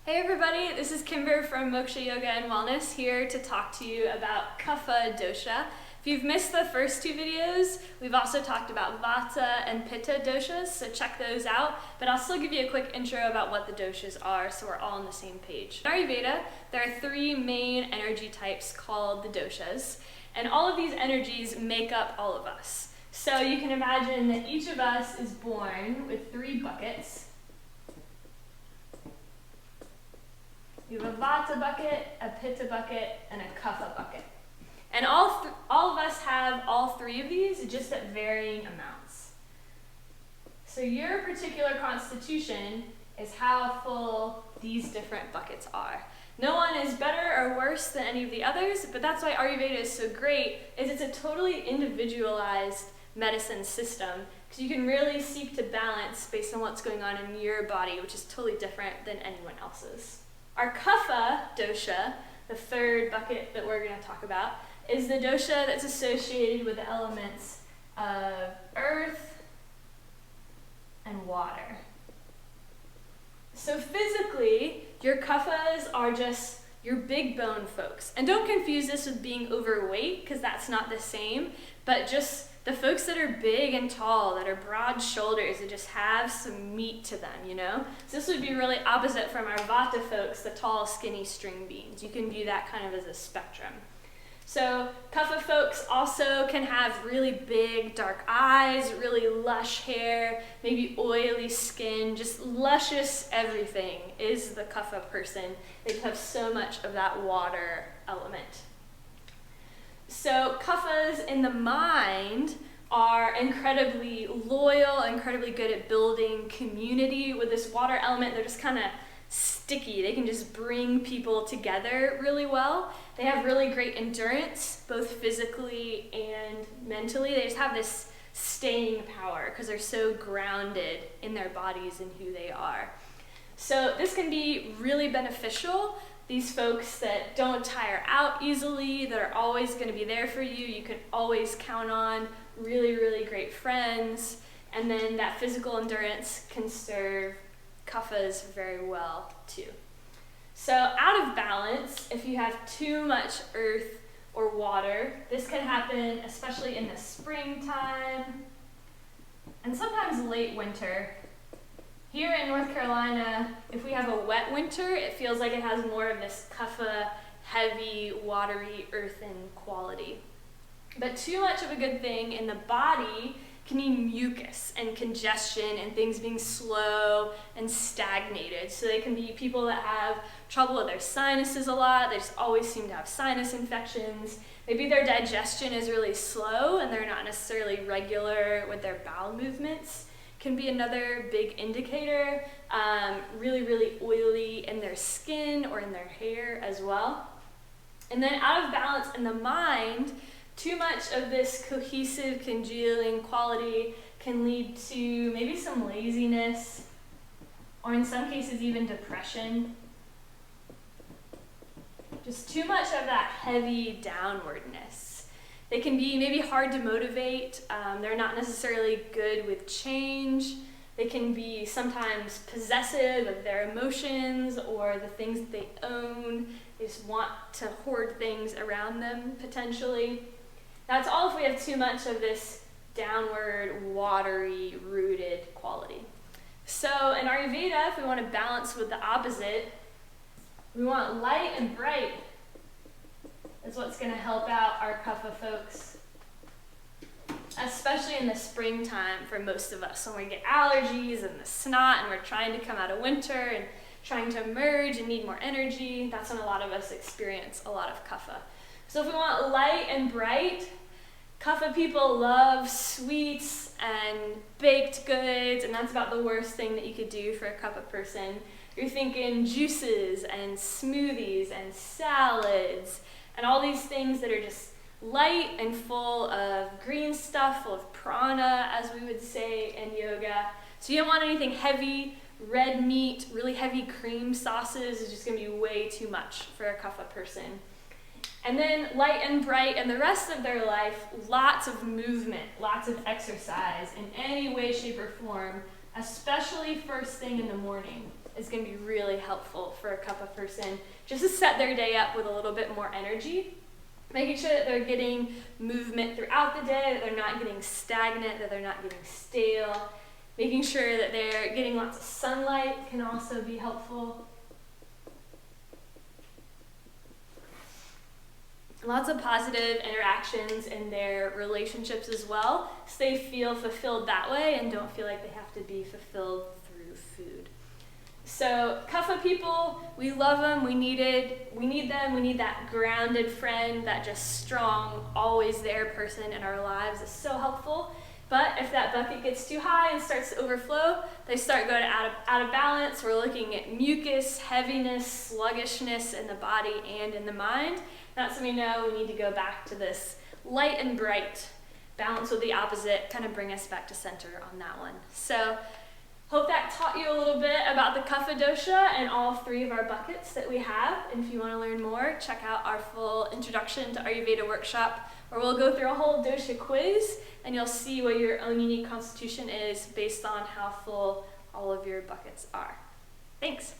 Hey everybody, this is Kimber from Moksha Yoga and Wellness here to talk to you about KAPHA Dosha. If you've missed the first two videos, we've also talked about Vata and Pitta doshas, so check those out. But I'll still give you a quick intro about what the doshas are so we're all on the same page. In Ayurveda, there are three main energy types called the doshas, and all of these energies make up all of us. So you can imagine that each of us is born with three buckets. You have a Vata bucket, a Pitta bucket, and a KAPHA bucket. And all of us have all three of these, just at varying amounts. So your particular constitution is how full these different buckets are. No one is better or worse than any of the others, but that's why Ayurveda is so great, is it's a totally individualized medicine system, because you can really seek to balance based on what's going on in your body, which is totally different than anyone else's. Our KAPHA dosha, the third bucket that we're going to talk about, is the dosha that's associated with the elements of earth and water. So physically, your kaphas are just your big bone folks. And don't confuse this with being overweight, because that's not the same, but just the folks that are big and tall, that are broad shoulders, that just have some meat to them, you know? So this would be really opposite from our Vata folks, the tall, skinny string beans. You can view that kind of as a spectrum. So KAPHA folks also can have really big, dark eyes, really lush hair, maybe oily skin, just luscious everything is the KAPHA person. They have so much of that water element. So kaphas in the mind are incredibly loyal, incredibly good at building community. With this water element, they're just kind of sticky. They can just bring people together really well. They have really great endurance, both physically and mentally. They just have this staying power because they're so grounded in their bodies and who they are. So this can be really beneficial. These folks that don't tire out easily, that are always going to be there for you, you can always count on, really, really great friends. And then that physical endurance can serve kaphas very well too. So out of balance, if you have too much earth or water, this can happen especially in the springtime and sometimes late winter. Here in North Carolina, if we have a wet winter, it feels like it has more of this kapha, heavy, watery, earthen quality. But too much of a good thing in the body can mean mucus and congestion and things being slow and stagnated. So they can be people that have trouble with their sinuses a lot. They just always seem to have sinus infections. Maybe their digestion is really slow and they're not necessarily regular with their bowel movements. Can be another big indicator. Really, really oily in their skin or in their hair as well. And then out of balance in the mind, too much of this cohesive, congealing quality can lead to maybe some laziness, or in some cases even depression. Just too much of that heavy downwardness. They can be maybe hard to motivate. They're not necessarily good with change. They can be sometimes possessive of their emotions or the things that they own. They just want to hoard things around them potentially. That's all if we have too much of this downward, watery, rooted quality. So in Ayurveda, if we want to balance with the opposite, we want light and bright. Is what's going to help out our kapha folks, especially in the springtime for most of us, when we get allergies and the snot and we're trying to come out of winter and trying to emerge and need more energy. That's when a lot of us experience a lot of kapha. So if we want light and bright, kapha people love sweets and baked goods, and that's about the worst thing that you could do for a kapha person. You're thinking juices and smoothies and salads and all these things that are just light and full of green stuff, full of prana, as we would say in yoga. So you don't want anything heavy. Red meat, really heavy cream sauces is just going to be way too much for a kapha person. And then light and bright, and the rest of their life, lots of movement, lots of exercise in any way, shape, or form, especially first thing in the morning. is going to be really helpful for a Kapha person just to set their day up with a little bit more energy. Making sure that they're getting movement throughout the day, that they're not getting stagnant, that they're not getting stale. Making sure that they're getting lots of sunlight can also be helpful. Lots of positive interactions in their relationships as well, so they feel fulfilled that way and don't feel like they have to be fulfilled through food. So Kapha people, we love them, we need them, we need that grounded friend, that just strong, always there person in our lives is so helpful. But if that bucket gets too high and starts to overflow, they start going out of balance. We're looking at mucus, heaviness, sluggishness in the body and in the mind. That's when we know we need to go back to this light and bright. Balance with the opposite, kind of bring us back to center on that one. So hope that taught you a little bit about the Kapha Dosha and all 3 of our buckets that we have. And if you want to learn more, check out our full Introduction to Ayurveda workshop, where we'll go through a whole dosha quiz, and you'll see what your own unique constitution is based on how full all of your buckets are. Thanks.